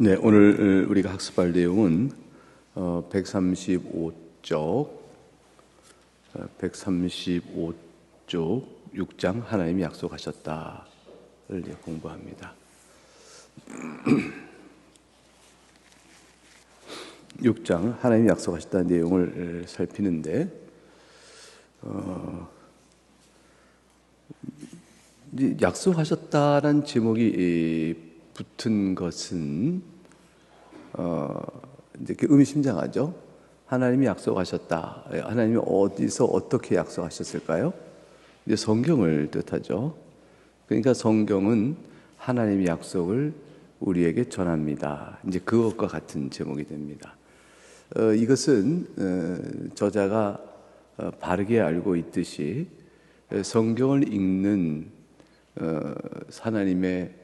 네, 오늘 우리가 학습할 내용은 135쪽 6장 하나님이 약속하셨다를 공부합니다. 6장 하나님이 약속하셨다는 내용을 살피는데 약속하셨다라는 제목이 붙은 것은 이제 의미심장하죠. 하나님이 약속하셨다. 하나님이 어디서 어떻게 약속하셨을까요? 이제 성경을 뜻하죠. 그러니까 성경은 하나님의 약속을 우리에게 전합니다. 이제 그것과 같은 제목이 됩니다. 이것은 저자가 바르게 알고 있듯이 성경을 읽는 하나님의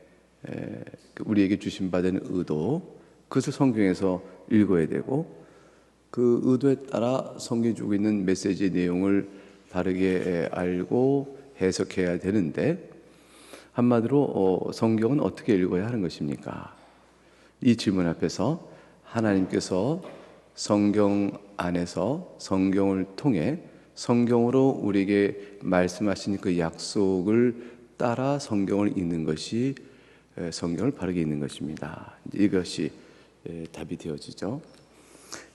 우리에게 주신 바 된 의도, 그것을 성경에서 읽어야 되고 그 의도에 따라 성경이 주고 있는 메시지의 내용을 바르게 알고 해석해야 되는데, 한마디로 성경은 어떻게 읽어야 하는 것입니까? 이 질문 앞에서 하나님께서 성경 안에서 성경을 통해 성경으로 우리에게 말씀하신 그 약속을 따라 성경을 읽는 것이 성경을 바르게 읽는 것입니다. 이것이 답이 되어지죠.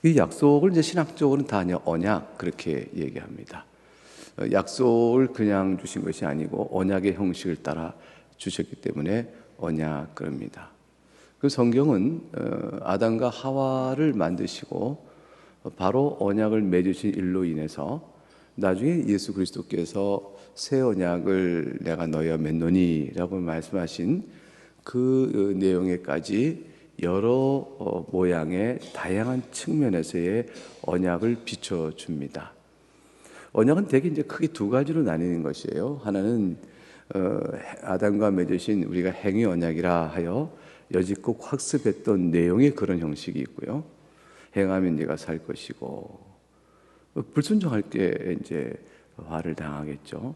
이 약속을 이제 신학적으로는 다 언약 그렇게 얘기합니다. 약속을 그냥 주신 것이 아니고 언약의 형식을 따라 주셨기 때문에 언약 그럽니다. 그 성경은 아담과 하와를 만드시고 바로 언약을 맺으신 일로 인해서 나중에 예수 그리스도께서 새 언약을 내가 너희와 맺노니라고 말씀하신 그 내용에까지 여러 모양의 다양한 측면에서의 언약을 비춰줍니다. 언약은 대개 이제 크게 두 가지로 나뉘는 것이에요. 하나는 아담과 맺으신 우리가 행위 언약이라 하여 여지껏 학습했던 내용의 그런 형식이 있고요. 행하면 네가 살 것이고 불순종할 때 이제 화를 당하겠죠.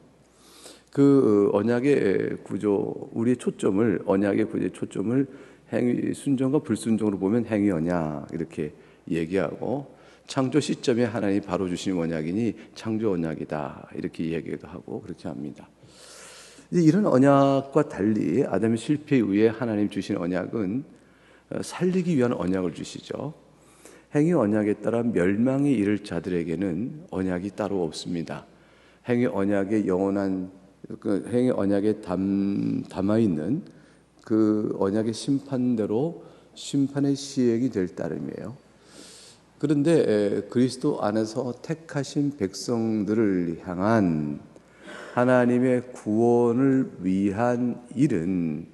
그 언약의 구조, 우리의 초점을, 언약의 구조의 초점을 행위 순종과 불순종으로 보면 행위 언약 이렇게 얘기하고, 창조 시점에 하나님이 바로 주신 언약이니 창조 언약이다 이렇게 얘기도 하고 그렇게 합니다. 이런 언약과 달리 아담의 실패 이후에 하나님 주신 언약은 살리기 위한 언약을 주시죠. 행위 언약에 따라 멸망에 이를 자들에게는 언약이 따로 없습니다. 행위 언약의 영원한 그 행위 언약에 담아 있는 그 언약의 심판대로 심판의 시행이 될 따름이에요. 그런데 그리스도 안에서 택하신 백성들을 향한 하나님의 구원을 위한 일은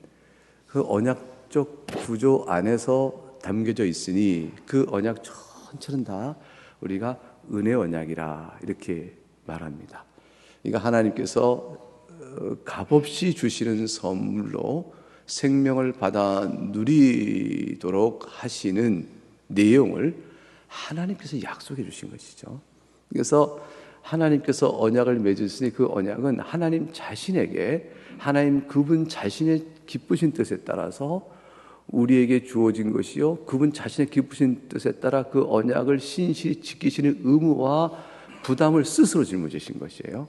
그 언약적 구조 안에서 담겨져 있으니 그 언약 전체는 다 우리가 은혜 언약이라 이렇게 말합니다. 그러니까 하나님께서 값없이 주시는 선물로 생명을 받아 누리도록 하시는 내용을 하나님께서 약속해 주신 것이죠. 그래서 하나님께서 언약을 맺으시니 그 언약은 하나님 자신에게, 하나님 그분 자신의 기쁘신 뜻에 따라서 우리에게 주어진 것이요, 그분 자신의 기쁘신 뜻에 따라 그 언약을 신실히 지키시는 의무와 부담을 스스로 짊어지신 것이에요.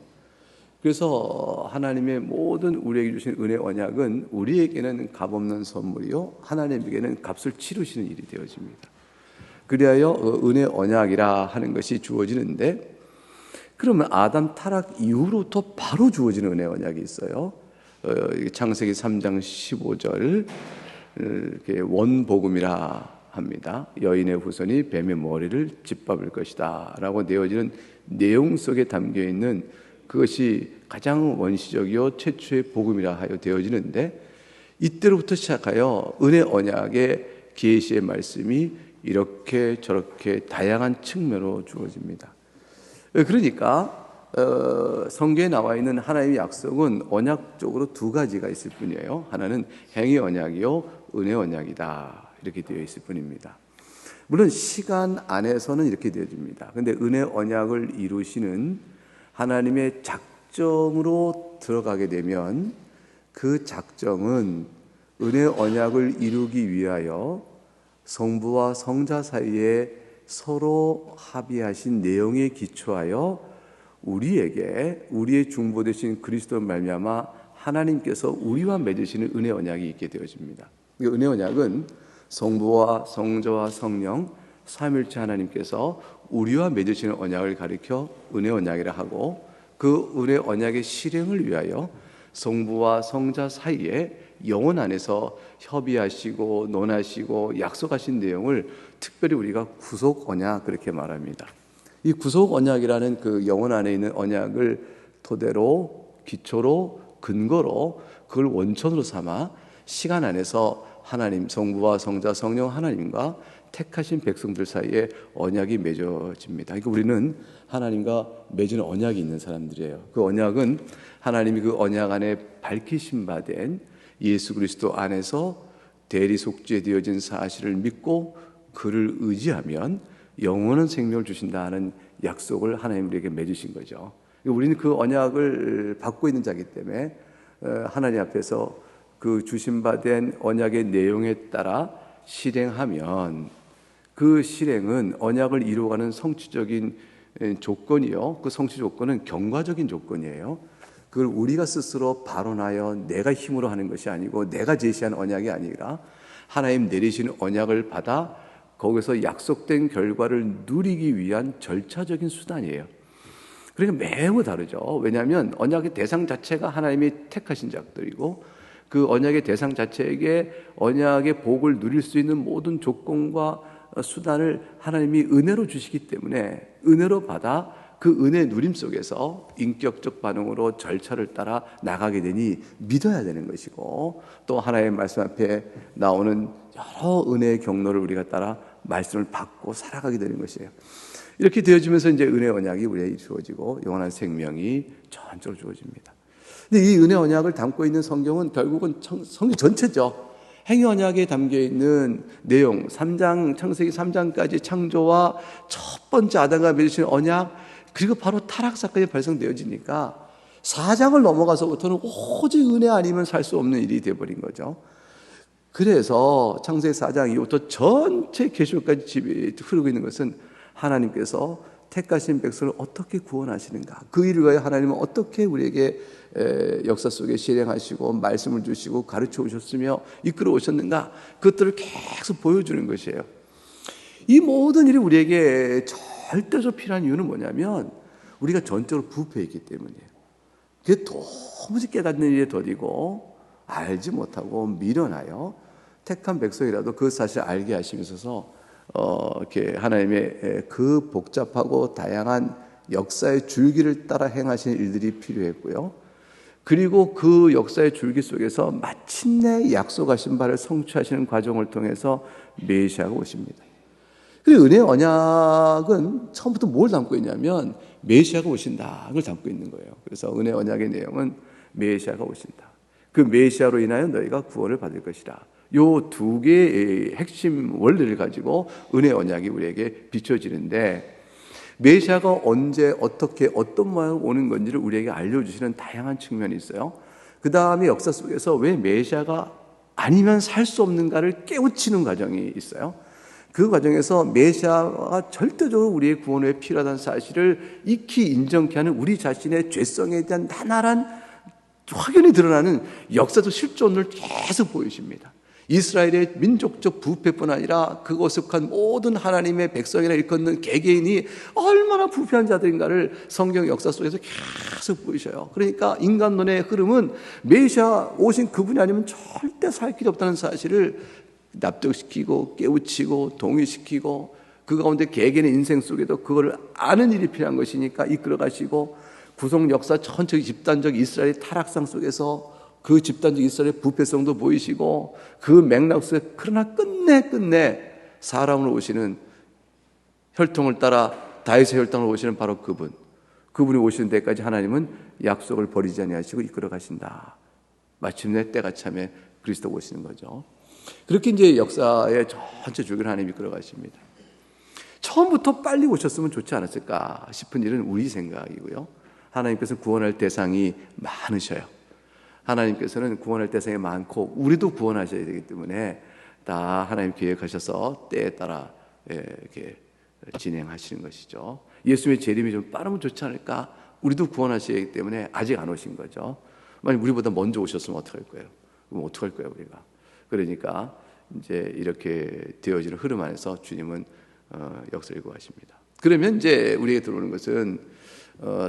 그래서 하나님의 모든 우리에게 주신 은혜 언약은 우리에게는 값없는 선물이요, 하나님에게는 값을 치르시는 일이 되어집니다. 그리하여 은혜 언약이라 하는 것이 주어지는데, 그러면 아담 타락 이후로부터 바로 주어지는 은혜 언약이 있어요. 창세기 3장 15절 원복음이라 합니다. 여인의 후손이 뱀의 머리를 짓밟을 것이다 라고 되어지는 내용 속에 담겨있는 그것이 가장 원시적이요 최초의 복음이라 하여 되어지는데, 이때로부터 시작하여 은혜 언약의 계시의 말씀이 이렇게 저렇게 다양한 측면으로 주어집니다. 그러니까 성경에 나와 있는 하나님의 약속은 언약적으로 두 가지가 있을 뿐이에요. 하나는 행위 언약이요 은혜 언약이다 이렇게 되어 있을 뿐입니다. 물론 시간 안에서는 이렇게 되어집니다. 그런데 은혜 언약을 이루시는 하나님의 작정으로 들어가게 되면 그 작정은 은혜 언약을 이루기 위하여 성부와 성자 사이에 서로 합의하신 내용에 기초하여 우리에게 우리의 중보 되신 그리스도를 말미암아 하나님께서 우리와 맺으시는 은혜 언약이 있게 되어집니다. 이 은혜 언약은 성부와 성자와 성령 삼일체 하나님께서 우리와 맺으시는 언약을 가리켜 은혜 언약이라 하고, 그 은혜 언약의 실행을 위하여 성부와 성자 사이에 영혼 안에서 협의하시고 논하시고 약속하신 내용을 특별히 우리가 구속 언약 그렇게 말합니다. 이 구속 언약이라는 그 영혼 안에 있는 언약을 토대로, 기초로, 근거로, 그걸 원천으로 삼아 시간 안에서 하나님, 성부와 성자, 성령 하나님과 택하신 백성들 사이에 언약이 맺어집니다. 그러니까 우리는 하나님과 맺은 언약이 있는 사람들이에요. 그 언약은 하나님이 그 언약 안에 밝히신 바 된 예수 그리스도 안에서 대리 속죄되어진 사실을 믿고 그를 의지하면 영원한 생명을 주신다 하는 약속을 하나님 우리에게 맺으신 거죠. 우리는 그 언약을 받고 있는 자이기 때문에 하나님 앞에서 그 주신 바 된 언약의 내용에 따라 실행하면 그 실행은 언약을 이루어가는 성취적인 조건이요, 그 성취 조건은 경과적인 조건이에요. 그걸 우리가 스스로 발언하여 내가 힘으로 하는 것이 아니고, 내가 제시한 언약이 아니라 하나님 내리시는 언약을 받아 거기서 약속된 결과를 누리기 위한 절차적인 수단이에요. 그러니까 매우 다르죠. 왜냐하면 언약의 대상 자체가 하나님이 택하신 자들이고, 그 언약의 대상 자체에게 언약의 복을 누릴 수 있는 모든 조건과 수단을 하나님이 은혜로 주시기 때문에 은혜로 받아 그 은혜 누림 속에서 인격적 반응으로 절차를 따라 나가게 되니 믿어야 되는 것이고, 또 하나님의 말씀 앞에 나오는 여러 은혜의 경로를 우리가 따라 말씀을 받고 살아가게 되는 것이에요. 이렇게 되어지면서 이제 은혜 언약이 우리에게 주어지고 영원한 생명이 전적으로 주어집니다. 근데 이 은혜 언약을 담고 있는 성경은 결국은 성경 전체죠. 행위 언약에 담겨 있는 내용, 3장, 창세기 3장까지 창조와 첫 번째 아담과 맺으신 언약, 그리고 바로 타락 사건이 발생되어지니까 4장을 넘어가서부터는 오직 은혜 아니면 살 수 없는 일이 되어버린 거죠. 그래서 창세기 4장 이후부터 전체 계시록까지 흐르고 있는 것은 하나님께서 택하신 백성을 어떻게 구원하시는가, 그 일을 위하여 하나님은 어떻게 우리에게 역사 속에 실행하시고 말씀을 주시고 가르쳐 오셨으며 이끌어 오셨는가, 그것들을 계속 보여주는 것이에요. 이 모든 일이 우리에게 절대적으로 필요한 이유는 뭐냐면 우리가 전적으로 부패해 있기 때문이에요. 그게 도무지 깨닫는 일에 더디고 알지 못하고 미련하여 택한 백성이라도 그 사실을 알게 하시면서 이렇게 하나님의 그 복잡하고 다양한 역사의 줄기를 따라 행하시는 일들이 필요했고요. 그리고 그 역사의 줄기 속에서 마침내 약속하신 바를 성취하시는 과정을 통해서 메시아가 오십니다. 그리고 은혜의 언약은 처음부터 뭘 담고 있냐면 메시아가 오신다, 그걸 담고 있는 거예요. 그래서 은혜의 언약의 내용은 메시아가 오신다, 그 메시아로 인하여 너희가 구원을 받을 것이다. 요 두 개의 핵심 원리를 가지고 은혜 언약이 우리에게 비춰지는데, 메시아가 언제 어떻게 어떤 모양으로 오는 건지를 우리에게 알려주시는 다양한 측면이 있어요. 그 다음에 역사 속에서 왜 메시아가 아니면 살 수 없는가를 깨우치는 과정이 있어요. 그 과정에서 메시아가 절대적으로 우리의 구원 후에 필요하다는 사실을 익히 인정케 하는 우리 자신의 죄성에 대한 나날한 확연히 드러나는 역사적 실존을 계속 보이십니다. 이스라엘의 민족적 부패뿐 아니라 그것을 속한 모든 하나님의 백성이나 일컫는 개개인이 얼마나 부패한 자들인가를 성경 역사 속에서 계속 보이셔요. 그러니까 인간론의 흐름은 메시아 오신 그분이 아니면 절대 살 길이 없다는 사실을 납득시키고 깨우치고 동의시키고, 그 가운데 개개인의 인생 속에도 그걸 아는 일이 필요한 것이니까 이끌어 가시고, 구속 역사 전체 집단적 이스라엘의 타락상 속에서 그 집단적 이스라엘의 부패성도 보이시고, 그 맥락 속에 그러나 끝내 사람으로 오시는, 혈통을 따라 다윗의 혈통으로 오시는 바로 그분이 오시는 데까지 하나님은 약속을 버리지 아니하시고 이끌어 가신다. 마침내 때가 참에 그리스도 오시는 거죠. 그렇게 이제 역사의 전체 줄기를 하나님이 이끌어 가십니다. 처음부터 빨리 오셨으면 좋지 않았을까 싶은 일은 우리 생각이고요. 하나님께서는 구원할 대상이 많으셔요. 하나님께서는 구원할 대상이 많고 우리도 구원하셔야 되기 때문에 다 하나님 계획하셔서 때에 따라 이렇게 진행하시는 것이죠. 예수님의 재림이 좀 빠르면 좋지 않을까? 우리도 구원하시기 때문에 아직 안 오신 거죠. 만약 우리보다 먼저 오셨으면 어떡할 거예요? 그럼 어떡할 거예요, 우리가? 그러니까 이제 이렇게 되어지는 흐름 안에서 주님은 역사를 일구하십니다. 그러면 이제 우리에게 들어오는 것은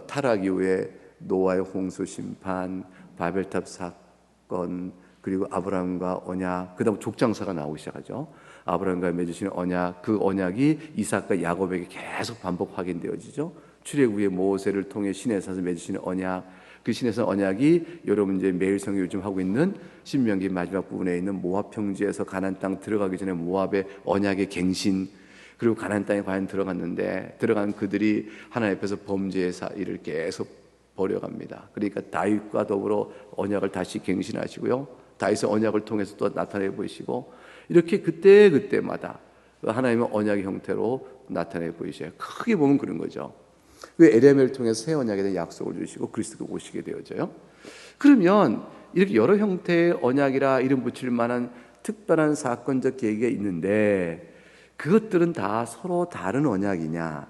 타락 이후에 노아의 홍수 심판, 바벨탑 사건, 그리고 아브라함과 언약, 그다음 족장사가 나오기 시작하죠. 아브라함과 맺으시는 언약, 그 언약이 이삭과 야곱에게 계속 반복 확인되어지죠. 출애굽 후에 모세를 통해 시내에서 맺으시는 언약, 그 시내에서 언약이 여러분 이제 매일 성경 요즘 하고 있는 신명기 마지막 부분에 있는 모압 평지에서 가나안 땅 들어가기 전에 모압의 언약의 갱신, 그리고 가나안 땅에 과연 들어갔는데 들어간 그들이 하나님 앞에서 범죄의 일을 계속 벌여갑니다. 그러니까 다윗과 더불어 언약을 다시 갱신하시고요. 다윗의 언약을 통해서 또 나타내 보이시고, 이렇게 그때마다 하나님의 언약의 형태로 나타내 보이셔요. 크게 보면 그런 거죠. 그 에레미야를 통해서 새 언약에 대한 약속을 주시고 그리스도가 오시게 되어져요. 그러면 이렇게 여러 형태의 언약이라 이름 붙일 만한 특별한 사건적 계기가 있는데, 그것들은 다 서로 다른 언약이냐?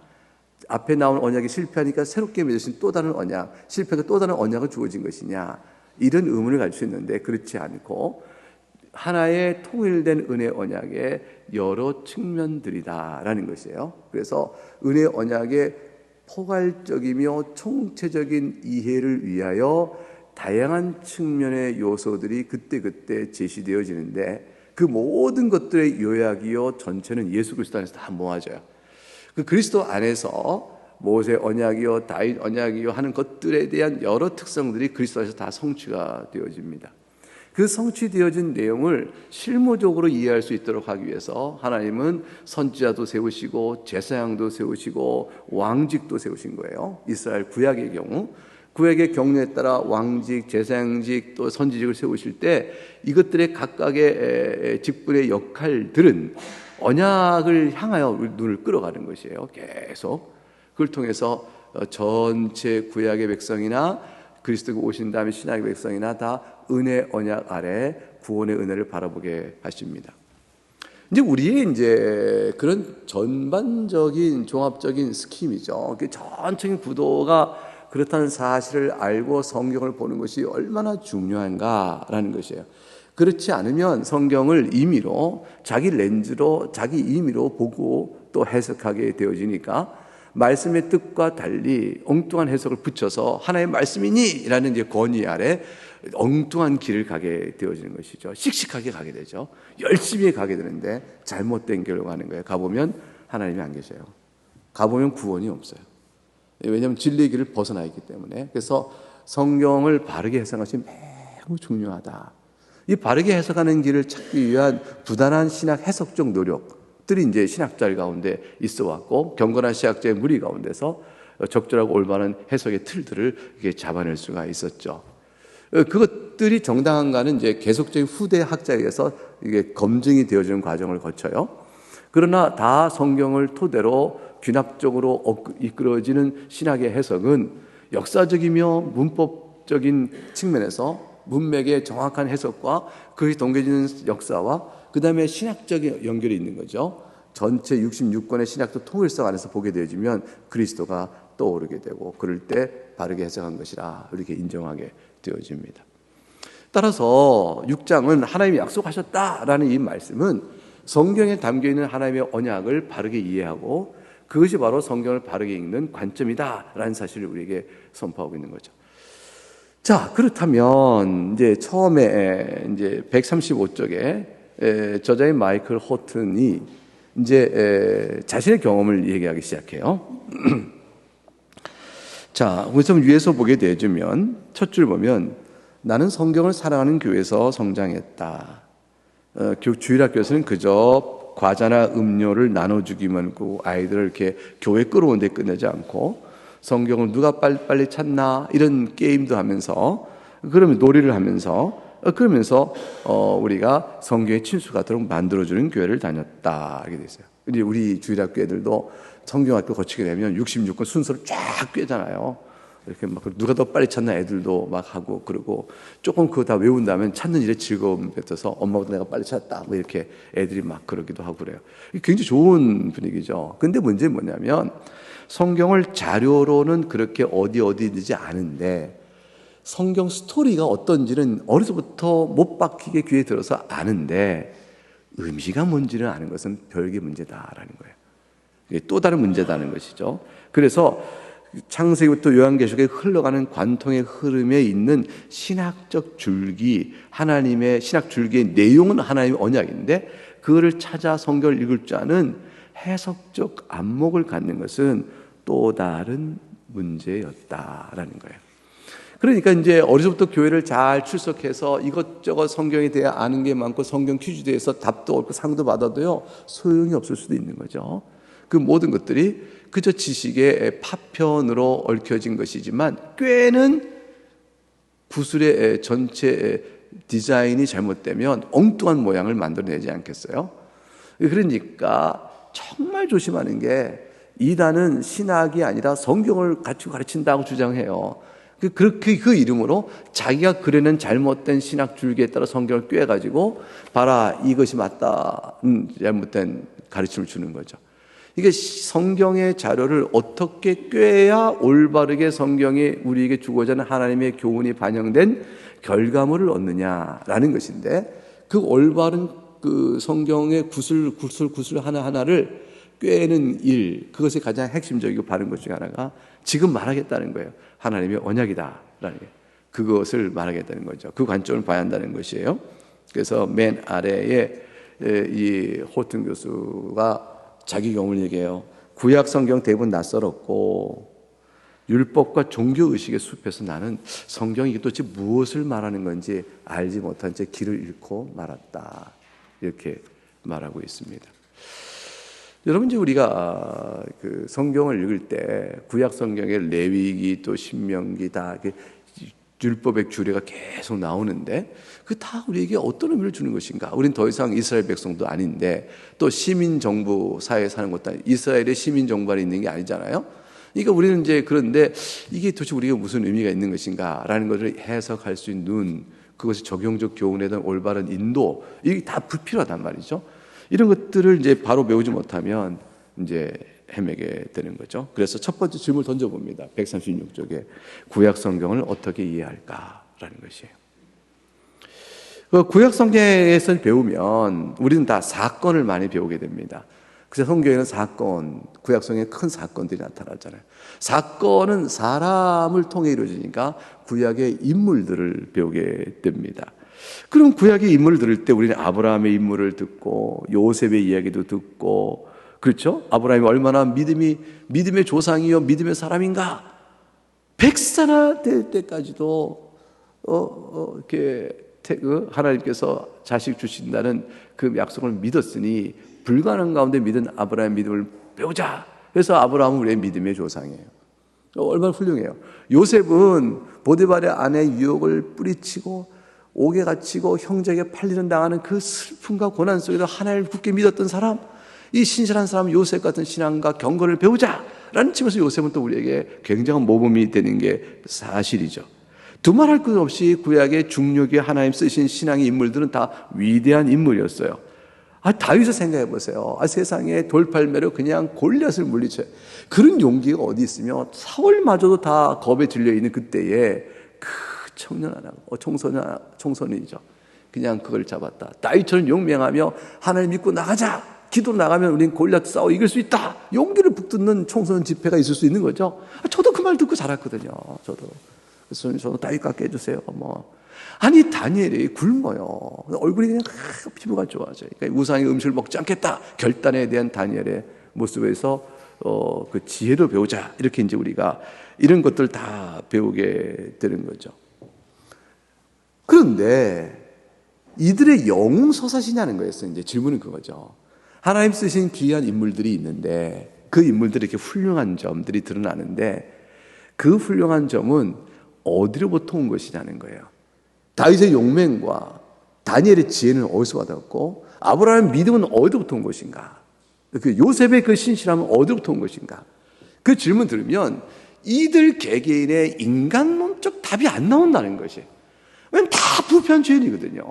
앞에 나온 언약이 실패하니까 새롭게 맺으신 또 다른 언약, 실패하니까 또 다른 언약을 주어진 것이냐? 이런 의문을 가질 수 있는데, 그렇지 않고 하나의 통일된 은혜 언약의 여러 측면들이다라는 것이에요. 그래서 은혜 언약의 포괄적이며 총체적인 이해를 위하여 다양한 측면의 요소들이 그때그때 제시되어지는데, 그 모든 것들의 요약이요 전체는 예수 그리스도 안에서 다 모아져요. 그 그리스도 안에서 모세 언약이요 다윗 언약이요 하는 것들에 대한 여러 특성들이 그리스도 안에서 다 성취가 되어집니다. 그 성취되어진 내용을 실무적으로 이해할 수 있도록 하기 위해서 하나님은 선지자도 세우시고 제사장도 세우시고 왕직도 세우신 거예요. 이스라엘 구약의 경우, 구약의 경륜에 따라 왕직, 제사장직 또 선지직을 세우실 때 이것들의 각각의 직분의 역할들은 언약을 향하여 눈을 끌어가는 것이에요. 계속 그걸 통해서 전체 구약의 백성이나 그리스도가 오신 다음에 신약의 백성이나 다 은혜 언약 아래 구원의 은혜를 바라보게 하십니다. 이제 우리의 이제 그런 전반적인 종합적인 스킴이죠. 전체적인 구도가 그렇다는 사실을 알고 성경을 보는 것이 얼마나 중요한가라는 것이에요. 그렇지 않으면 성경을 임의로 자기 렌즈로 자기 임의로 보고 또 해석하게 되어지니까 말씀의 뜻과 달리 엉뚱한 해석을 붙여서 하나의 말씀이니? 라는 이제 권위 아래 엉뚱한 길을 가게 되어지는 것이죠. 씩씩하게 가게 되죠. 열심히 가게 되는데 잘못된 길로 가는 거예요. 가보면 하나님이 안 계셔요. 가보면 구원이 없어요. 왜냐하면 진리의 길을 벗어나 있기 때문에. 그래서 성경을 바르게 해석하는 것이 매우 중요하다. 이 바르게 해석하는 길을 찾기 위한 부단한 신학 해석적 노력들이 이제 신학자들 가운데 있어 왔고, 경건한 신학자의 무리 가운데서 적절하고 올바른 해석의 틀들을 이렇게 잡아낼 수가 있었죠. 그것들이 정당한가는 이제 계속적인 후대 학자에 의해서 이게 검증이 되어지는 과정을 거쳐요. 그러나 다 성경을 토대로 귀납적으로 이끌어지는 신학의 해석은 역사적이며 문법적인 측면에서 문맥의 정확한 해석과 그것이 동겨지는 역사와 그 다음에 신학적인 연결이 있는 거죠. 전체 66권의 신학도 통일성 안에서 보게 되어지면 그리스도가 떠오르게 되고, 그럴 때 바르게 해석한 것이라 이렇게 인정하게 되어집니다. 따라서 6장은 하나님이 약속하셨다라는 이 말씀은 성경에 담겨있는 하나님의 언약을 바르게 이해하고 그것이 바로 성경을 바르게 읽는 관점이다라는 사실을 우리에게 선포하고 있는 거죠. 자, 그렇다면 이제 처음에 이제 135쪽에 저자인 마이클 호튼이 이제 자신의 경험을 얘기하기 시작해요. 자, 그래서 위에서 보게 되면 첫 줄 보면 나는 성경을 사랑하는 교회에서 성장했다. 주일학교에서는 그저 과자나 음료를 나눠주기만 하고 아이들을 이렇게 교회 끌어오는 데 끝내지 않고 성경을 누가 빨리 찾나 이런 게임도 하면서, 그러면 놀이를 하면서 그러면서 우리가 성경에 친숙하도록 만들어주는 교회를 다녔다 이렇게 돼 있어요. 근데 우리 주일학교 애들도 성경학교 거치게 되면 66권 순서를 쫙 꿰잖아요. 이렇게 막 누가 더 빨리 찾나 애들도 막 하고 그러고 조금 그거 다 외운 다음에 찾는 일에 즐거움이 뱉어서 엄마보다 내가 빨리 찾았다 뭐 이렇게 애들이 막 그러기도 하고 그래요. 굉장히 좋은 분위기죠. 근데 문제는 뭐냐면 성경을 자료로는 그렇게 어디 있는지 아는데 성경 스토리가 어떤지는 어려서부터 못 박히게 귀에 들어서 아는데 의미가 뭔지를 아는 것은 별개 문제다라는 거예요. 이게 또 다른 문제다는 것이죠. 그래서 창세기부터 요한계시록에 흘러가는 관통의 흐름에 있는 신학적 줄기, 하나님의 신학 줄기의 내용은 하나님의 언약인데 그거를 찾아 성경을 읽을 줄 아는 해석적 안목을 갖는 것은 또 다른 문제였다라는 거예요. 그러니까 이제 어려서부터 교회를 잘 출석해서 이것저것 성경에 대해 아는 게 많고 성경 퀴즈에 대해서 답도 얻고 상도 받아도요 소용이 없을 수도 있는 거죠. 그 모든 것들이 그저 지식의 파편으로 얽혀진 것이지만 꾀는 구슬의 전체 디자인이 잘못되면 엉뚱한 모양을 만들어내지 않겠어요? 그러니까 정말 조심하는 게 이단은 신학이 아니라 성경을 가지고 가르친다고 주장해요. 그렇게 그 이름으로 자기가 그려낸 잘못된 신학 줄기에 따라 성경을 꿰가지고 봐라 이것이 맞다 잘못된 가르침을 주는 거죠. 이게 성경의 자료를 어떻게 꿰야 올바르게 성경이 우리에게 주고자 하는 하나님의 교훈이 반영된 결과물을 얻느냐라는 것인데 그 올바른 그 성경의 구슬 하나하나를 꿰는 일, 그것이 가장 핵심적이고 바른 것 중에 하나가 지금 말하겠다는 거예요. 하나님의 언약이다라는 게 그것을 말하겠다는 거죠. 그 관점을 봐야 한다는 것이에요. 그래서 맨 아래에 이 호튼 교수가 자기 경험을 얘기해요. 구약 성경 대부분 낯설었고 율법과 종교의식의 숲에서 나는 성경이 이게 도대체 무엇을 말하는 건지 알지 못한 채 길을 잃고 말았다. 이렇게 말하고 있습니다. 여러분 이제 우리가 그 성경을 읽을 때 구약 성경의 레위기 또 신명기 다 율법의 규례가 계속 나오는데 그 다 우리에게 어떤 의미를 주는 것인가? 우리는 더 이상 이스라엘 백성도 아닌데 또 시민 정부 사회에 사는 것도 아니고 이스라엘의 시민 정부 안에 있는 게 아니잖아요. 그러니까 우리는 이제 그런데 이게 도대체 우리가 무슨 의미가 있는 것인가라는 것을 해석할 수 있는 그것이 적용적 교훈에 대한 올바른 인도 이게 다 불필요하단 말이죠. 이런 것들을 이제 바로 배우지 못하면 이제 헤매게 되는 거죠. 그래서 첫 번째 질문을 던져봅니다. 136쪽에 구약 성경을 어떻게 이해할까라는 것이에요. 구약 성경에서 배우면 우리는 다 사건을 많이 배우게 됩니다. 그래서 성경에는 사건, 구약 성경에 큰 사건들이 나타나잖아요. 사건은 사람을 통해 이루어지니까 구약의 인물들을 배우게 됩니다. 그럼 구약의 인물을 들을 때 우리는 아브라함의 인물을 듣고 요셉의 이야기도 듣고 그렇죠? 아브라함이 얼마나 믿음의 조상이요 믿음의 사람인가? 100세나 될 때까지도 이렇게 하나님께서 자식 주신다는 그 약속을 믿었으니 불가능 가운데 믿은 아브라함의 믿음을 배우자. 그래서 아브라함은 우리의 믿음의 조상이에요. 얼마나 훌륭해요. 요셉은 보디발의 아내 유혹을 뿌리치고 옥에 갇히고 형제에게 팔리는 당하는 그 슬픔과 고난 속에서 하나님을 굳게 믿었던 사람, 이 신실한 사람 요셉 같은 신앙과 경건을 배우자라는 측면에서 요셉은 또 우리에게 굉장한 모범이 되는 게 사실이죠. 두말할 것 없이 구약의 중력의 하나님 쓰신 신앙의 인물들은 다 위대한 인물이었어요. 다윗을 생각해 보세요. 세상에 돌팔매로 그냥 골리앗을 물리쳐요. 그런 용기가 어디 있으며 사울마저도 다 겁에 질려 있는 그때에 그 청년 하나, 청소년이죠. 그냥 그걸 잡았다. 다윗처럼 용맹하며 하나님 믿고 나가자. 기도로 나가면 우린 골리앗 싸워 이길 수 있다. 용기를 북돋는 청소년 집회가 있을 수 있는 거죠. 저도 그 말 듣고 자랐거든요. 그래서 저도 다윗 같게 해주세요. 아니 다니엘이 굶어요. 얼굴이 그냥 피부가 좋아져요. 그러니까 우상의 음식을 먹지 않겠다. 결단에 대한 다니엘의 모습에서 그 지혜를 배우자. 이렇게 이제 우리가 이런 것들 다 배우게 되는 거죠. 그런데 이들의 영웅 서사시냐는 거였어요. 이제 질문은 그거죠. 하나님 쓰신 귀한 인물들이 있는데 그 인물들의 이렇게 훌륭한 점들이 드러나는데 그 훌륭한 점은 어디로부터 온 것이냐는 거예요. 다윗의 용맹과 다니엘의 지혜는 어디서 받았고 아브라함의 믿음은 어디로부터 온 것인가? 그 요셉의 그 신실함은 어디로부터 온 것인가? 그 질문 들으면 이들 개개인의 인간론적 답이 안 나온다는 것이. 왜냐면 다 부패한 죄인이거든요.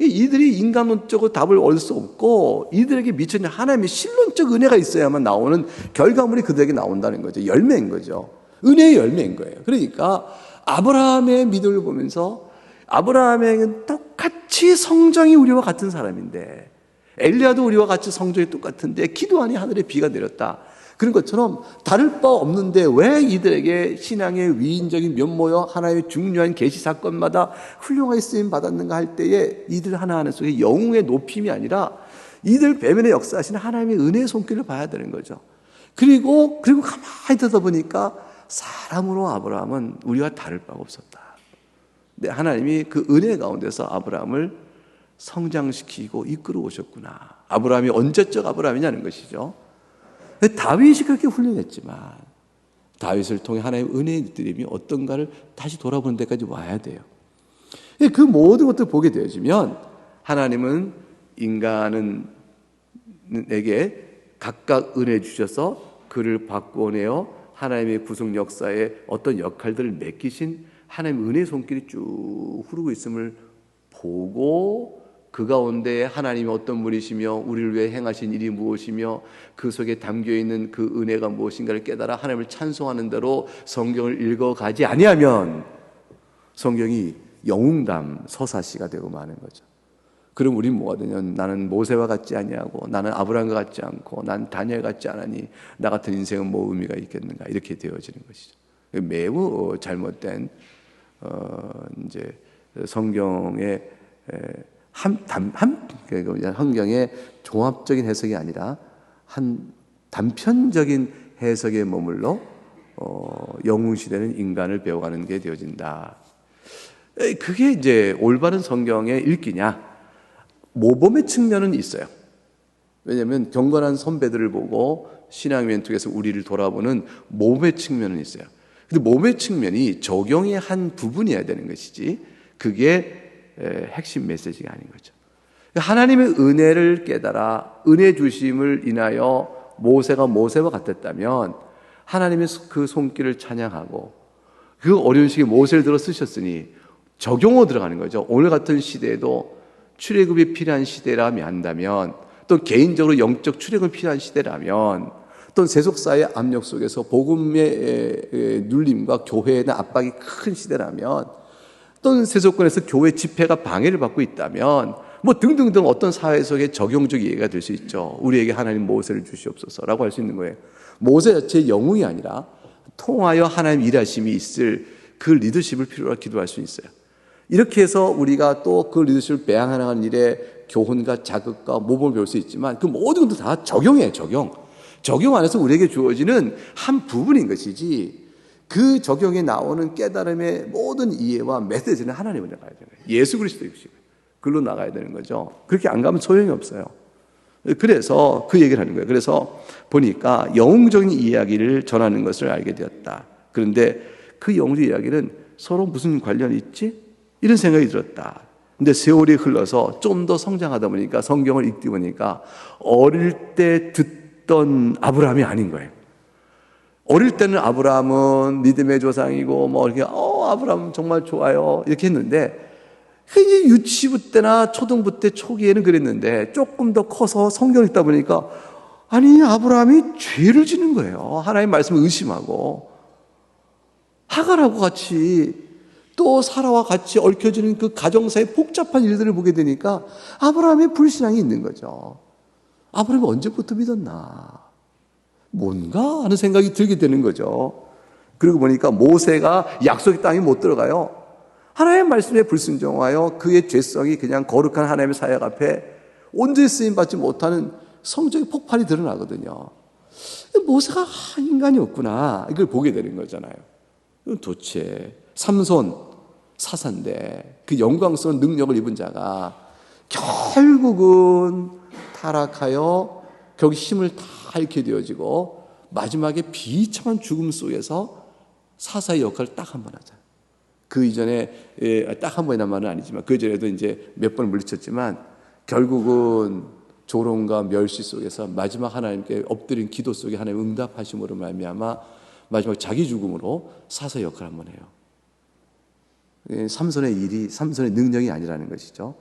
이들이 인간론적으로 답을 얻을 수 없고 이들에게 미쳐있는 하나님의 신론적 은혜가 있어야만 나오는 결과물이 그들에게 나온다는 거죠. 열매인 거죠. 은혜의 열매인 거예요. 그러니까 아브라함의 믿음을 보면서 아브라함에게는 똑같이 성정이 우리와 같은 사람인데 엘리야도 우리와 같이 성정이 똑같은데 기도하니 하늘에 비가 내렸다. 그런 것처럼 다를 바 없는데 왜 이들에게 신앙의 위인적인 면모여 하나님의 중요한 계시 사건마다 훌륭하게 쓰임 받았는가 할 때에 이들 하나하나 속에 영웅의 높임이 아니라 이들 배면에 역사하시는 하나님의 은혜의 손길을 봐야 되는 거죠. 그리고 가만히 듣다 보니까 사람으로 아브라함은 우리와 다를 바가 없었다. 근데 하나님이 그 은혜 가운데서 아브라함을 성장시키고 이끌어 오셨구나. 아브라함이 언제적 아브라함이냐는 것이죠. 다윗이 그렇게 훌륭했지만 다윗을 통해 하나님의 은혜의 느낌이 어떤가를 다시 돌아보는 데까지 와야 돼요. 그 모든 것들을 보게 되어지면 하나님은 인간에게 각각 은혜 주셔서 그를 바꾸어내어 하나님의 구속 역사에 어떤 역할들을 맡기신 하나님의 은혜의 손길이 쭉 흐르고 있음을 보고 그 가운데 하나님이 어떤 분이시며 우리를 위해 행하신 일이 무엇이며 그 속에 담겨있는 그 은혜가 무엇인가를 깨달아 하나님을 찬송하는 대로 성경을 읽어가지 아니하면 성경이 영웅담 서사시가 되고 마는 거죠. 그럼 우리는 뭐가 되냐면 나는 모세와 같지 아니하고 나는 아브라함과 같지 않고 난 다니엘 같지 않으니 나 같은 인생은 뭐 의미가 있겠는가 이렇게 되어지는 것이죠. 매우 잘못된 이제 성경의 성경의 종합적인 해석이 아니라 한 단편적인 해석에 머물러 영웅시대는 인간을 배워가는 게 되어진다. 그게 이제 올바른 성경의 읽기냐? 모범의 측면은 있어요. 왜냐하면 경건한 선배들을 보고 신앙 멘트에서 우리를 돌아보는 모범의 측면은 있어요. 근데 모범의 측면이 적용의 한 부분이어야 되는 것이지 그게 핵심 메시지가 아닌 거죠. 하나님의 은혜를 깨달아 은혜 주심을 인하여 모세가 모세와 같았다면 하나님의 그 손길을 찬양하고 그 어려운 시기에 모세를 들어 쓰셨으니 적용으로 들어가는 거죠. 오늘 같은 시대에도 출애굽이 필요한 시대라면 한다면 또 개인적으로 영적 출애굽이 필요한 시대라면 또 세속사의 압력 속에서 복음의 눌림과 교회의 압박이 큰 시대라면 또는 세속권에서 교회 집회가 방해를 받고 있다면 뭐 등등등 어떤 사회 속에 적용적 이해가 될 수 있죠. 우리에게 하나님 모세를 주시옵소서라고 할 수 있는 거예요. 모세 자체의 영웅이 아니라 통하여 하나님 일하심이 있을 그 리더십을 필요로 기도할 수 있어요. 이렇게 해서 우리가 또 그 리더십을 배양하는 일에 교훈과 자극과 모범을 배울 수 있지만 그 모든 것도 다 적용이에요. 적용 안에서 우리에게 주어지는 한 부분인 것이지 그 적용에 나오는 깨달음의 모든 이해와 메시지는 하나님으로 나가야 되는 거예요. 예수 그리스도이시고 글로 나가야 되는 거죠. 그렇게 안 가면 소용이 없어요. 그래서 그 얘기를 하는 거예요. 그래서 보니까 영웅적인 이야기를 전하는 것을 알게 되었다. 그런데 그 영웅적 이야기는 서로 무슨 관련이 있지? 이런 생각이 들었다. 근데 세월이 흘러서 좀 더 성장하다 보니까 성경을 읽다 보니까 어릴 때 듣던 아브라함이 아닌 거예요. 어릴 때는 아브라함은 믿음의 조상이고 뭐 이렇게 아브라함 정말 좋아요 이렇게 했는데 이제 유치부 때나 초등부 때 초기에는 그랬는데 조금 더 커서 성경 읽다 보니까 아니 아브라함이 죄를 지는 거예요. 하나님 말씀을 의심하고 하갈하고 같이 또 사라와 같이 얽혀지는 그 가정사의 복잡한 일들을 보게 되니까 아브라함의 불신앙이 있는 거죠. 아브라함이 언제부터 믿었나? 뭔가 하는 생각이 들게 되는 거죠. 그러고 보니까 모세가 약속의 땅에 못 들어가요. 하나님의 말씀에 불순종하여 그의 죄성이 그냥 거룩한 하나님의 사역 앞에 온전히 쓰임받지 못하는 성적인 폭발이 드러나거든요. 모세가 인간이 없구나 이걸 보게 되는 거잖아요. 도대체 삼손 사사인데 그 영광스러운 능력을 입은 자가 결국은 타락하여 결국 힘을 다 잃게 되어지고 마지막에 비참한 죽음 속에서 사사의 역할을 딱 한 번 하잖아요. 그 이전에 딱 한 번이란 말은 아니지만 그 전에도 이제 몇 번 물리쳤지만 결국은 조롱과 멸시 속에서 마지막 하나님께 엎드린 기도 속에 하나님 응답하심으로 말미암아 마지막 자기 죽음으로 사사의 역할을 한번 해요. 삼손의 일이 삼손의 능력이 아니라는 것이죠.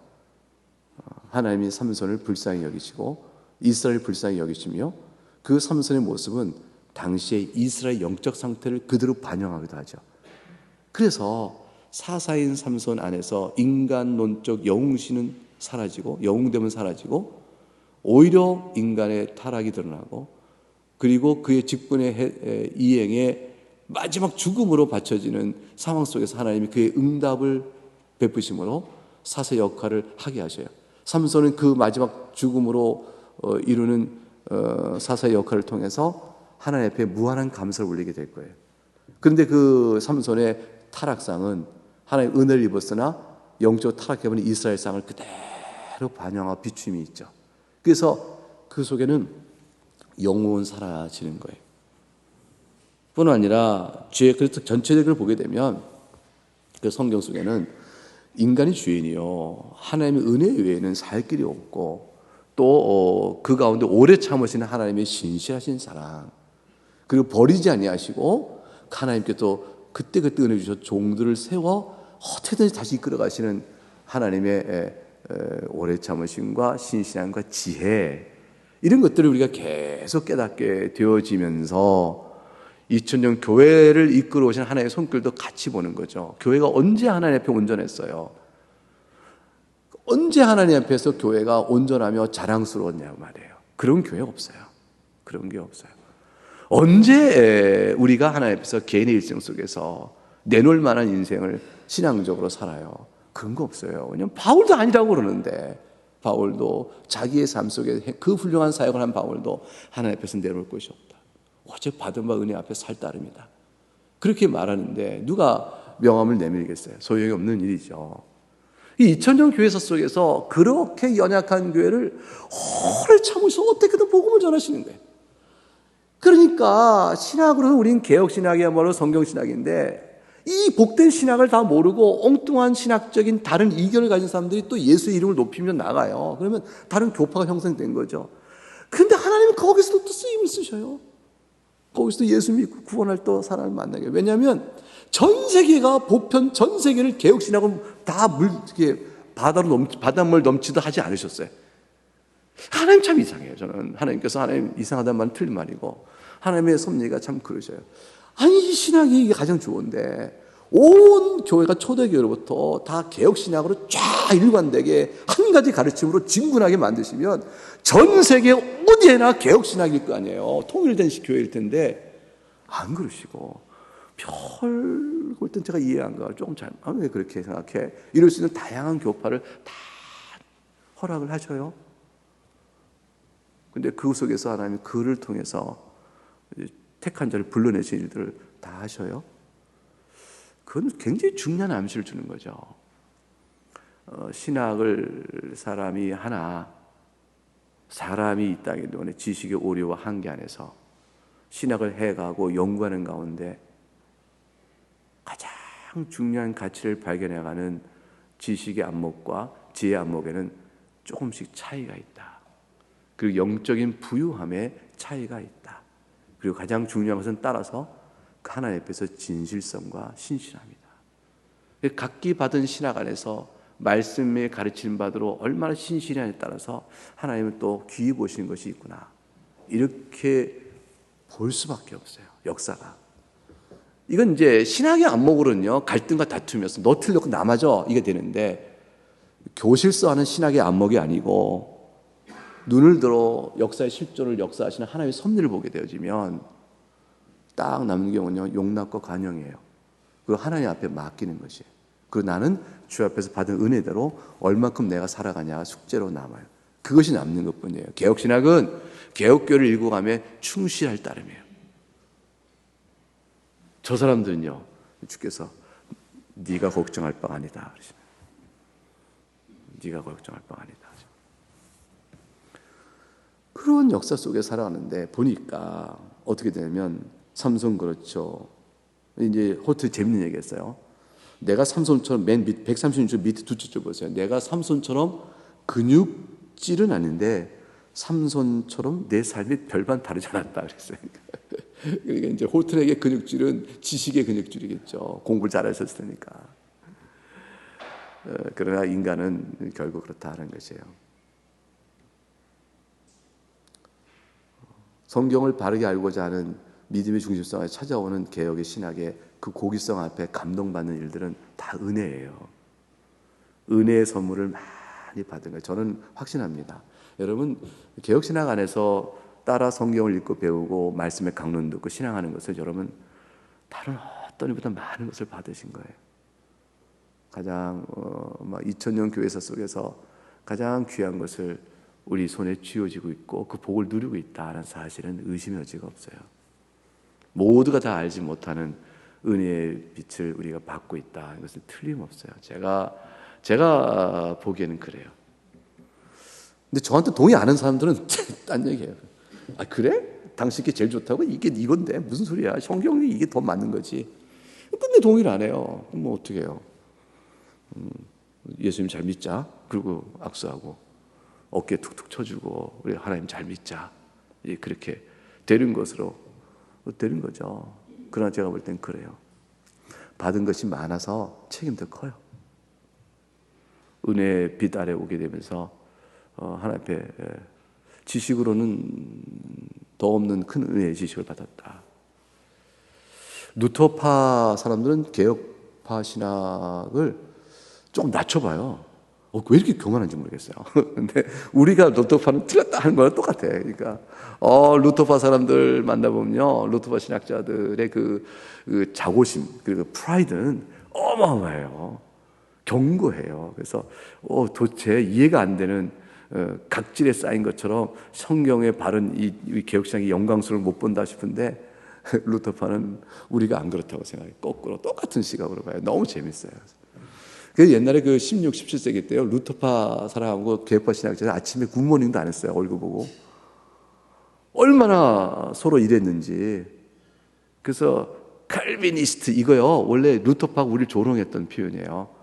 하나님이 삼손을 불쌍히 여기시고 이스라엘을 불쌍히 여기시며 그 삼손의 모습은 당시의 이스라엘 영적 상태를 그대로 반영하기도 하죠. 그래서 사사인 삼손 안에서 인간론적 영웅신은 사라지고 영웅됨은 사라지고 오히려 인간의 타락이 드러나고 그리고 그의 직분의 이행에 마지막 죽음으로 바쳐지는 상황 속에서 하나님이 그의 응답을 베푸심으로 사사의 역할을 하게 하셔요. 삼손은 그 마지막 죽음으로 이루는 사사의 역할을 통해서 하나님 앞에 무한한 감사를 올리게 될 거예요. 그런데 그 삼손의 타락상은 하나님 은혜를 입었으나 영적으로 타락해버린 이스라엘상을 그대로 반영하고 비춤이 있죠. 그래서 그 속에는 영웅은 사라지는 거예요. 뿐만 아니라 죄, 그래서 전체적으로 보게 되면 그 성경 속에는 인간이 죄인이요 하나님의 은혜 외에는 살 길이 없고 또 그 가운데 오래 참으시는 하나님의 신실하신 사랑 그리고 버리지 아니하시고 하나님께 또 그때그때 은혜 주셔서 종들을 세워 어떻게든지 다시 이끌어 가시는 하나님의 오래 참으심과 신실함과 지혜 이런 것들을 우리가 계속 깨닫게 되어지면서 2000년 교회를 이끌어 오신 하나님의 손길도 같이 보는 거죠. 교회가 언제 하나님 앞에 온전했어요? 언제 하나님 앞에서 교회가 온전하며 자랑스러웠냐고 말이에요. 그런 교회 없어요. 그런 게 없어요. 언제 우리가 하나님 앞에서 개인의 일생 속에서 내놓을 만한 인생을 신앙적으로 살아요? 그런 거 없어요. 왜냐하면 바울도 아니라고 그러는데 바울도 자기의 삶 속에 그 훌륭한 사역을 한 바울도 하나님 앞에서 내놓을 것이 없다. 오직 받은 바 은혜 앞에 살 따름이다. 그렇게 말하는데 누가 명함을 내밀겠어요? 소용이 없는 일이죠. 이 2000년 교회사 속에서 그렇게 연약한 교회를 오래 참으셔서 어떻게든 복음을 전하시는 거예요. 그러니까 신학으로는 우린 개혁신학이야말로 성경신학인데 이 복된 신학을 다 모르고 엉뚱한 신학적인 다른 이견을 가진 사람들이 또 예수의 이름을 높이며 나가요. 그러면 다른 교파가 형성된 거죠. 그런데 하나님은 거기서도 또 쓰임을 쓰셔요. 거기서도 예수 믿고 구원할 또 사람을 만나게. 왜냐하면 전 세계가 보편 전 세계를 개혁신학은 다 바닷물 넘치듯 하지 않으셨어요. 하나님 참 이상해요. 저는 하나님께서 하나님 이상하다는 말은 틀린 말이고 하나님의 섭리가 참 그러셔요. 아니 이 신학이 이게 가장 좋은데 온 교회가 초대교회로부터 다 개혁신학으로 쫙 일관되게 한 가지 가르침으로 진군하게 만드시면 전 세계 어디에나 개혁신학일 거 아니에요. 통일된 교회일 텐데 안 그러시고 별 그럴 제가 이해 안 가요. 조금 왜 그렇게 생각해? 이럴 수 있는 다양한 교파를 다 허락을 하셔요. 근데 그 속에서 하나님이 그를 통해서 택한 자를 불러내신 일들을 다 하셔요. 그건 굉장히 중요한 암시를 주는 거죠. 신학을 사람이 하나, 사람이 이 땅에 있는 지식의 오류와 한계 안에서 신학을 해가고 연구하는 가운데 가장 중요한 가치를 발견해가는 지식의 안목과 지혜의 안목에는 조금씩 차이가 있다. 그리고 영적인 부유함에 차이가 있다. 그리고 가장 중요한 것은 따라서 하나님 앞에서 진실성과 신실함이다. 각기 받은 신학 안에서 말씀에 가르치는 바대로 얼마나 신실하냐에 따라서 하나님은 또 귀히 보시는 것이 있구나. 이렇게 볼 수밖에 없어요. 역사가. 이건 이제 신학의 안목으로는요 갈등과 다툼이었어. 너 틀렸고 나 맞아 이게 되는데 교실서 하는 신학의 안목이 아니고 눈을 들어 역사의 실존을 역사하시는 하나님의 섭리를 보게 되어지면 딱 남는 경우는요 용납과 관용이에요. 그 하나님 앞에 맡기는 것이에요. 그리고 나는 주 앞에서 받은 은혜대로 얼마큼 내가 살아가냐 숙제로 남아요. 그것이 남는 것뿐이에요. 개혁신학은 개혁교를 일구 가며 충실할 따름이에요. 저 사람들은요 주께서 네가 걱정할 바가 아니다 그러시면 네가 걱정할 바가 아니다. 그런 역사 속에 살아가는데 보니까 어떻게 되냐면 삼손 그렇죠. 이제 호트 재밌는 얘기했어요. 내가 삼손처럼 맨 밑 136쪽 밑에 두 줄 보세요. 내가 삼손처럼 근육질은 아닌데 삼손처럼 내 삶이 별반 다르지 않았다 그랬어요. 그러니까 이제 홀튼에게 근육질은 지식의 근육질이겠죠. 공부를 잘하셨을 테니까. 그러나 인간은 결국 그렇다 하는 것이에요. 성경을 바르게 알고자 하는 믿음의 중심성에 찾아오는 개혁의 신학의 그 고귀성 앞에 감동받는 일들은 다 은혜예요. 은혜의 선물을 많이 받은 거예요. 저는 확신합니다. 여러분, 개혁신학 안에서 따라 성경을 읽고 배우고 말씀의 강론 듣고 신앙하는 것을 여러분 다른 어떤 일보다 많은 것을 받으신 거예요. 가장 2000년 교회사 속에서 가장 귀한 것을 우리 손에 쥐어지고 있고 그 복을 누리고 있다는 사실은 의심의 여지가 없어요. 모두가 다 알지 못하는 은혜의 빛을 우리가 받고 있다. 이것은 틀림없어요. 제가 보기에는 그래요. 근데 저한테 동의 안 하는 사람들은 딴 얘기예요. 아, 그래? 당신께 제일 좋다고? 이게 이건데 무슨 소리야? 성경이 이게 더 맞는 거지. 근데 동의를 안 해요. 그럼 뭐 어떻게 해요? 예수님 잘 믿자. 그리고 악수하고 어깨 툭툭 쳐주고 우리 하나님 잘 믿자. 그렇게 되는 것으로 되는 거죠. 그러나 제가 볼 땐 그래요. 받은 것이 많아서 책임도 커요. 은혜의 빛 아래 오게 되면서 하나님 앞에 지식으로는 더 없는 큰 은혜의 지식을 받았다. 루터파 사람들은 개혁파 신학을 좀 낮춰봐요. 왜 이렇게 교만한지 모르겠어요. 근데 우리가 루터파는 틀렸다 하는 거랑 똑같아. 그러니까 루터파 사람들 만나보면요, 루터파 신학자들의 그 자고심 그리고 프라이드는 어마어마해요. 견고해요. 그래서 도대체 이해가 안 되는 각질에 쌓인 것처럼 성경의 바른 이 개혁신학의 영광스러움을 못 본다 싶은데 루터파는 우리가 안 그렇다고 생각해요. 거꾸로 똑같은 시각으로 봐요. 너무 재밌어요. 그 옛날에 그 16, 17세기 때요, 루터파 사람하고 개혁파 신학자는 아침에 굿모닝도 안 했어요. 얼굴 보고. 얼마나 서로 이랬는지. 그래서 칼비니스트 이거요, 원래 루터파가 우리를 조롱했던 표현이에요.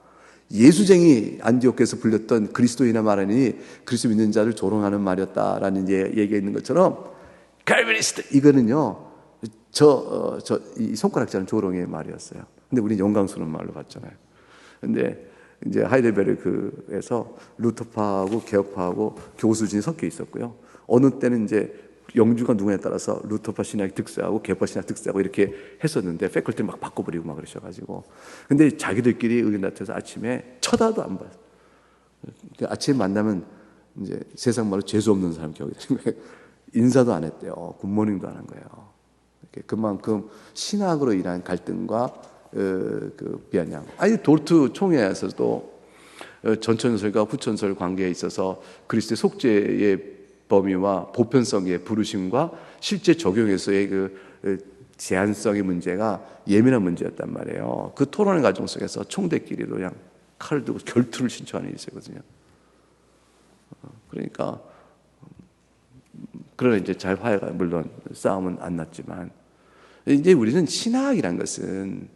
예수쟁이 안디옥에서 불렸던 그리스도인의 말하니 그리스도 믿는 자를 조롱하는 말이었다라는 얘기가 있는 것처럼 칼비니스트 이거는요, 이 손가락자는 조롱의 말이었어요. 근데 우리는 영광스러운 말로 봤잖아요. 근데 이제 하이델베르크에서 루터파하고 개혁파하고 교수진이 섞여 있었고요. 어느 때는 이제 영주가 누구냐에 따라서 루터파 신학이 득세하고 개혁파 신학 득세하고 이렇게 했었는데 패컬티를 막 바꿔버리고 막 그러셔가지고, 근데 자기들끼리 의견 다퉈서 아침에 쳐다도 안 봐요. 아침에 만나면 이제 세상 말로 재수 없는 사람 격이 되는 거예요. 인사도 안 했대요. 굿모닝도 안 한 거예요. 그만큼 신학으로 인한 갈등과 그 비아냥. 아니 돌트 총회에서도 전천설과 후천설 관계에 있어서 그리스도의 속죄의 범위와 보편성의 부르심과 실제 적용에서의 그 제한성의 문제가 예민한 문제였단 말이에요. 그 토론의 과정 속에서 총대끼리도 그냥 칼을 들고 결투를 신청하는 일이 있었거든요. 그러니까 그러나 이제 잘 화해가, 물론 싸움은 안 났지만, 이제 우리는 신학이란 것은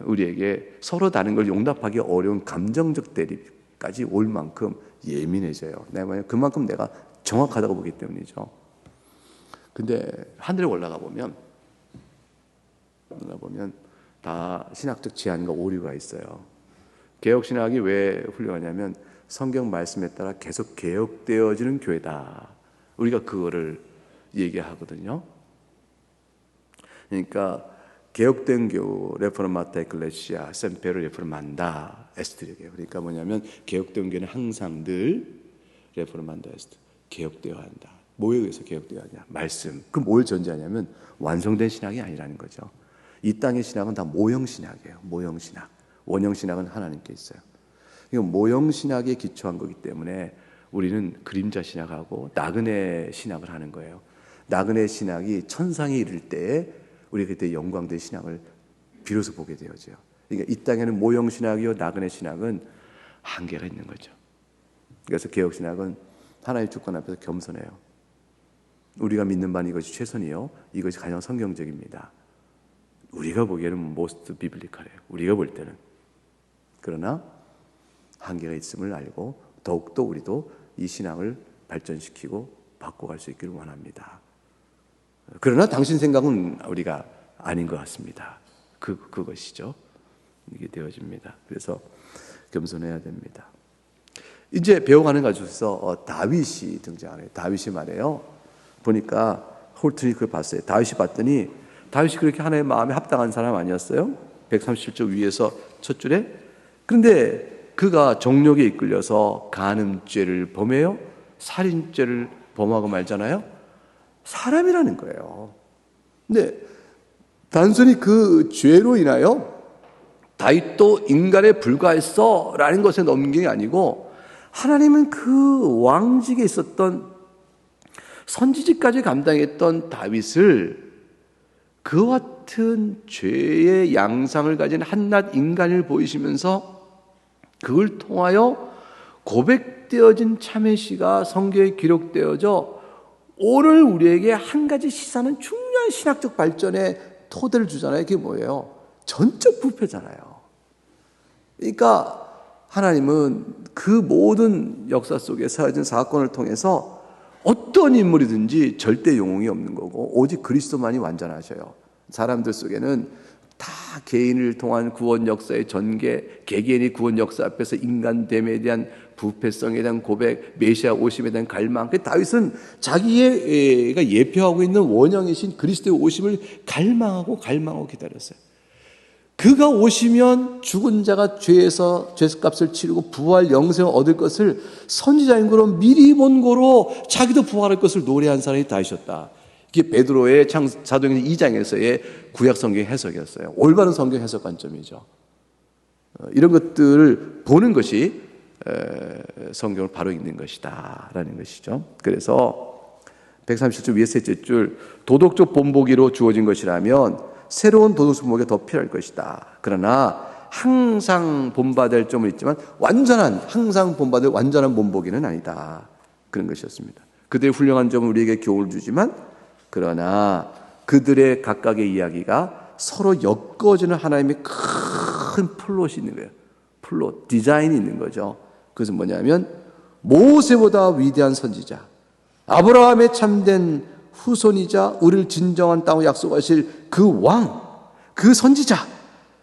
우리에게 서로 다른 걸 용납하기 어려운 감정적 대립까지 올 만큼 예민해져요. 그만큼 내가 정확하다고 보기 때문이죠. 근데 하늘에 올라가 보면 다 신학적 제한과 오류가 있어요. 개혁신학이 왜 훌륭하냐면 성경 말씀에 따라 계속 개혁되어지는 교회다. 우리가 그거를 얘기하거든요. 그러니까 개혁된 교회, 레포르마타 에클레시아, 셈페르 레포르만다 에스트리게요. 그러니까 뭐냐면 개혁된 교회는 항상 늘 레포르만다 에스트, 개혁되어야 한다. 뭐에 의해서 개혁되어야 하냐? 말씀. 그 뭘 전제하냐면 완성된 신학이 아니라는 거죠. 이 땅의 신학은 다 모형 신학이에요. 모형 신학. 원형 신학은 하나님께 있어요. 이거 모형 신학에 기초한 거기 때문에 우리는 그림자 신학하고 나그네 신학을 하는 거예요. 나그네 신학이 천상에 이를 때에 우리 그때 영광된 신학을 비로소 보게 되어져요. 그러니까 이 땅에는 모형 신학이요 나그네 신학은 한계가 있는 거죠. 그래서 개혁 신학은 하나님의 주권 앞에서 겸손해요. 우리가 믿는 바는 이것이 최선이요, 이것이 가장 성경적입니다. 우리가 보기에는 most biblical해요. 우리가 볼 때는. 그러나 한계가 있음을 알고 더욱더 우리도 이 신앙을 발전시키고 바꿔갈 수 있기를 원합니다. 그러나 당신 생각은 우리가 아닌 것 같습니다. 그것이죠. 이게 되어집니다. 그래서 겸손해야 됩니다. 이제 배워가는 가지고서 다윗이 등장하네요. 다윗이 말해요. 보니까 홀튼이 그걸 봤어요. 다윗이 봤더니 다윗이 그렇게 하나님의 마음에 합당한 사람 아니었어요? 137쪽 위에서 첫 줄에. 그런데 그가 정욕에 이끌려서 간음죄를 범해요. 살인죄를 범하고 말잖아요. 사람이라는 거예요. 근데 단순히 그 죄로 인하여 다윗도 인간에 불과했어 라는 것에 넘긴 게 아니고, 하나님은 그 왕직에 있었던 선지직까지 감당했던 다윗을 그와 같은 죄의 양상을 가진 한낱 인간을 보이시면서 그걸 통하여 고백되어진 참회시가 성경에 기록되어져 오늘 우리에게 한 가지 시사하는 중요한 신학적 발전의 토대를 주잖아요. 그게 뭐예요? 전적 부패잖아요. 그러니까 하나님은 그 모든 역사 속에 사라진 사건을 통해서 어떤 인물이든지 절대 영웅이 없는 거고 오직 그리스도만이 완전하셔요. 사람들 속에는 다 개인을 통한 구원 역사의 전개, 개개인의 구원 역사 앞에서 인간됨에 대한 부패성에 대한 고백, 메시아 오심에 대한 갈망. 다윗은 자기가 예표하고 있는 원형이신 그리스도의 오심을 갈망하고 기다렸어요. 그가 오시면 죽은 자가 죄에서 죄값을 치르고 부활 영생을 얻을 것을 선지자인 거로 미리 본 거로 자기도 부활할 것을 노래한 사람이 다윗이었다. 이게 베드로의 사도행전 2장에서의 구약 성경 해석이었어요. 올바른 성경 해석 관점이죠. 이런 것들을 보는 것이 성경을 바로 읽는 것이다 라는 것이죠. 그래서 137줄 위에 셋째 줄, 도덕적 본보기로 주어진 것이라면 새로운 도덕적 본보기가 더 필요할 것이다. 그러나 항상 본받을 점은 있지만 항상 본받을 완전한 본보기는 아니다. 그런 것이었습니다. 그들의 훌륭한 점은 우리에게 교훈을 주지만, 그러나 그들의 각각의 이야기가 서로 엮어지는 하나님의 큰 플롯이 있는 거예요. 플롯, 디자인이 있는 거죠. 그것은 뭐냐면 모세보다 위대한 선지자, 아브라함의 참된 후손이자 우리를 진정한 땅으로 약속하실 그 왕, 그 선지자,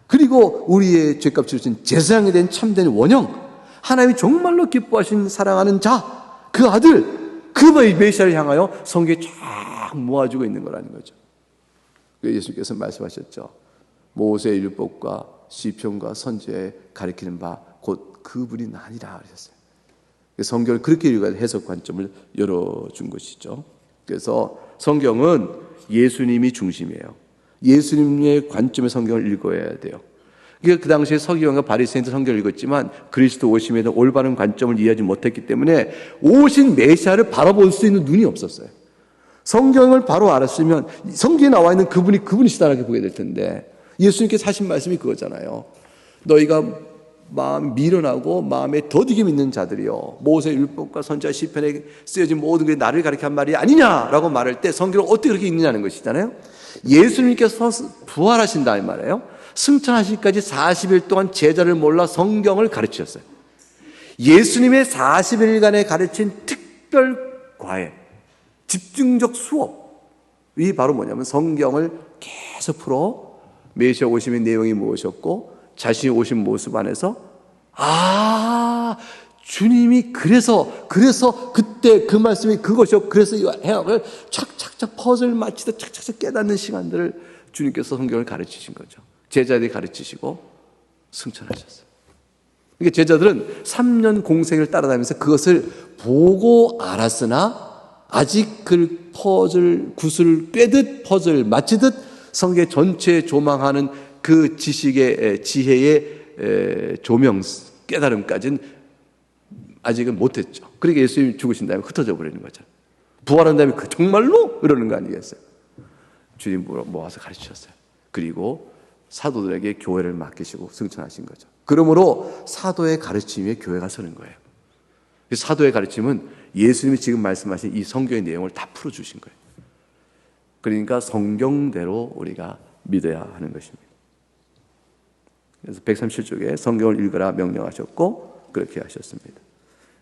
그리고 우리의 죄값 치르신 제사장에 대한 참된 원형, 하나님이 정말로 기뻐하신 사랑하는 자, 그 아들, 그 메시아를 향하여 성경에 쫙 모아주고 있는 거라는 거죠. 예수님께서 말씀하셨죠. 모세의 율법과 시편과 선지에 가리키는 바 곧 그분이 나니라 하셨어요. 성경을 그렇게 읽어야 해석 관점을 열어준 것이죠. 그래서 성경은 예수님이 중심이에요. 예수님의 관점의 성경을 읽어야 돼요. 그 당시에 서기관과 바리새인도 성경을 읽었지만 그리스도 오심에 대한 올바른 관점을 이해하지 못했기 때문에 오신 메시아를 바라볼 수 있는 눈이 없었어요. 성경을 바로 알았으면 성경에 나와 있는 그분이시다라고 보게 될 텐데, 예수님께서 하신 말씀이 그거잖아요. 너희가 마음 미련하고 마음에 더디게 믿는 자들이요, 모세 율법과 선지자 시편에 쓰여진 모든 게 나를 가리키는 말이 아니냐라고 말할 때 성경을 어떻게 그렇게 읽느냐는 것이잖아요. 예수님께서 부활하신다 이 말이에요. 승천하시기까지 40일 동안 제자를 몰라 성경을 가르치셨어요. 예수님의 40일간에 가르친 특별 과외, 집중적 수업이 바로 뭐냐면 성경을 계속 풀어 메시아 오심의 내용이 무엇이었고 자신이 오신 모습 안에서 주님이 그래서 그때 그 말씀이 그것이요, 그래서 이 해석을 착착착 퍼즐 맞히듯 착착착 깨닫는 시간들을 주님께서 성경을 가르치신 거죠. 제자들이 가르치시고 승천하셨어요. 그러니까 제자들은 3년 공생을 따라다니면서 그것을 보고 알았으나 아직 그 구슬을 꿰듯 퍼즐 맞히듯 성경 전체에 조망하는 그 지식의 지혜의 조명 깨달음까지는 아직은 못했죠. 그러니까 예수님이 죽으신 다음에 흩어져 버리는 거죠. 부활한 다음에 정말로? 이러는 거 아니겠어요? 주님 모아서 가르치셨어요. 그리고 사도들에게 교회를 맡기시고 승천하신 거죠. 그러므로 사도의 가르침 위에 교회가 서는 거예요. 사도의 가르침은 예수님이 지금 말씀하신 이 성경의 내용을 다 풀어주신 거예요. 그러니까 성경대로 우리가 믿어야 하는 것입니다. 그래서 137쪽에 성경을 읽으라 명령하셨고 그렇게 하셨습니다.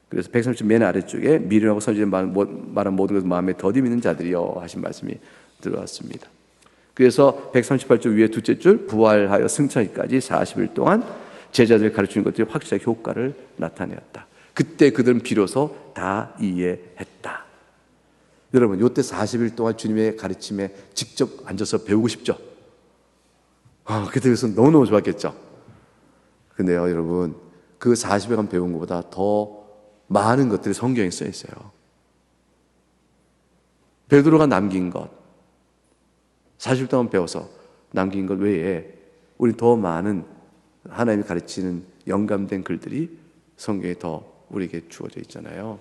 그래서 137쪽 맨 아래쪽에 미련하고 선지자 말한 모든 것을 마음에 더디 믿는 자들이여 하신 말씀이 들어왔습니다. 그래서 138절 위에 둘째 줄 부활하여 승천까지 40일 동안 제자들 가르치는 것들이 확실하게 효과를 나타내었다. 그때 그들은 비로소 다 이해했다. 여러분, 이때 40일 동안 주님의 가르침에 직접 앉아서 배우고 싶죠? 그때서 너무너무 좋았겠죠? 근데요, 여러분, 그 40일간 배운 것보다 더 많은 것들이 성경에 써 있어요. 베드로가 남긴 것, 40일 동안 배워서 남긴 것 외에 우리 더 많은 하나님이 가르치는 영감된 글들이 성경에 더 우리에게 주어져 있잖아요.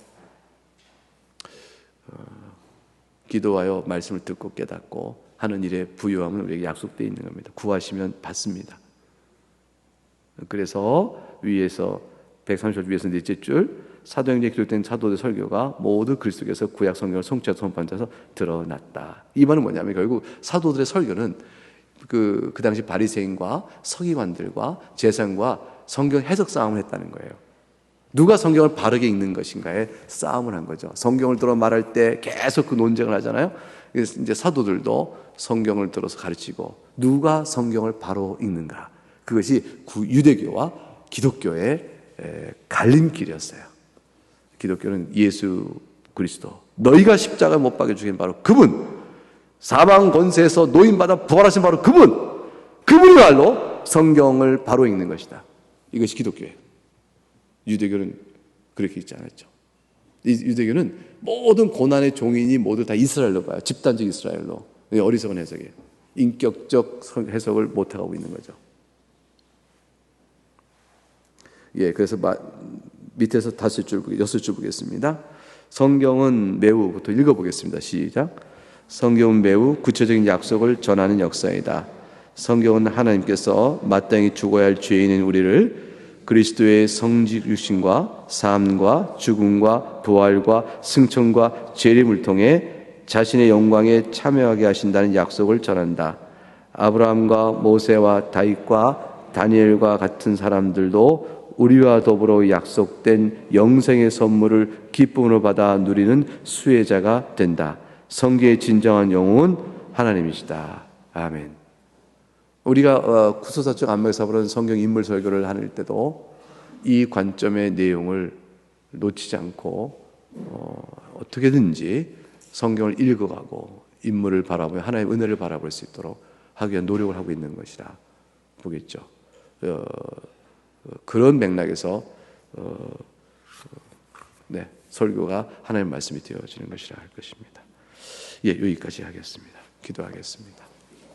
기도하여 말씀을 듣고 깨닫고 하는 일의 부요함은 우리에게 약속되어 있는 겁니다. 구하시면 받습니다. 그래서 위에서 130절 위에서 넷째 줄 사도행전에 기록된 사도들 설교가 모두 글 속에서 구약 성경을 성취해서 선반자서 드러났다. 이 말은 뭐냐면 결국 사도들의 설교는 그 당시 바리새인과 서기관들과 제사장과 성경 해석 싸움을 했다는 거예요. 누가 성경을 바르게 읽는 것인가에 싸움을 한 거죠. 성경을 들어 말할 때 계속 그 논쟁을 하잖아요. 그래서 이제 사도들도 성경을 들어서 가르치고 누가 성경을 바로 읽는가. 그것이 유대교와 기독교의 갈림길이었어요. 기독교는 예수 그리스도, 너희가 십자가에 못 박혀 죽인 바로 그분, 사망 권세에서 노임받아 부활하신 바로 그분이야말로 성경을 바로 읽는 것이다. 이것이 기독교예요. 유대교는 그렇게 읽지 않았죠. 유대교는 모든 고난의 종인이 모두 다 이스라엘로 봐요. 집단적 이스라엘로. 어리석은 해석이에요. 인격적 해석을 못하고 있는 거죠. 그래서 밑에서 5줄, 6줄 보겠습니다. 성경은 매우부터 읽어보겠습니다. 시작. 성경은 매우 구체적인 약속을 전하는 역사이다. 성경은 하나님께서 마땅히 죽어야 할 죄인인 우리를 그리스도의 성육신과 삶과 죽음과 부활과 승천과 재림을 통해 자신의 영광에 참여하게 하신다는 약속을 전한다. 아브라함과 모세와 다윗과 다니엘과 같은 사람들도 우리와 더불어 약속된 영생의 선물을 기쁨으로 받아 누리는 수혜자가 된다. 성경의 진정한 영웅은 하나님이시다. 아멘. 우리가 구소사적 안목사부는 성경 인물 설교를 할 때도 이 관점의 내용을 놓치지 않고 어떻게든지 성경을 읽어가고 인물을 바라보며 하나님의 은혜를 바라볼 수 있도록 하기 위한 노력을 하고 있는 것이라 보겠죠. 그런 맥락에서 설교가 하나님의 말씀이 되어지는 것이라 할 것입니다. 여기까지 하겠습니다. 기도하겠습니다.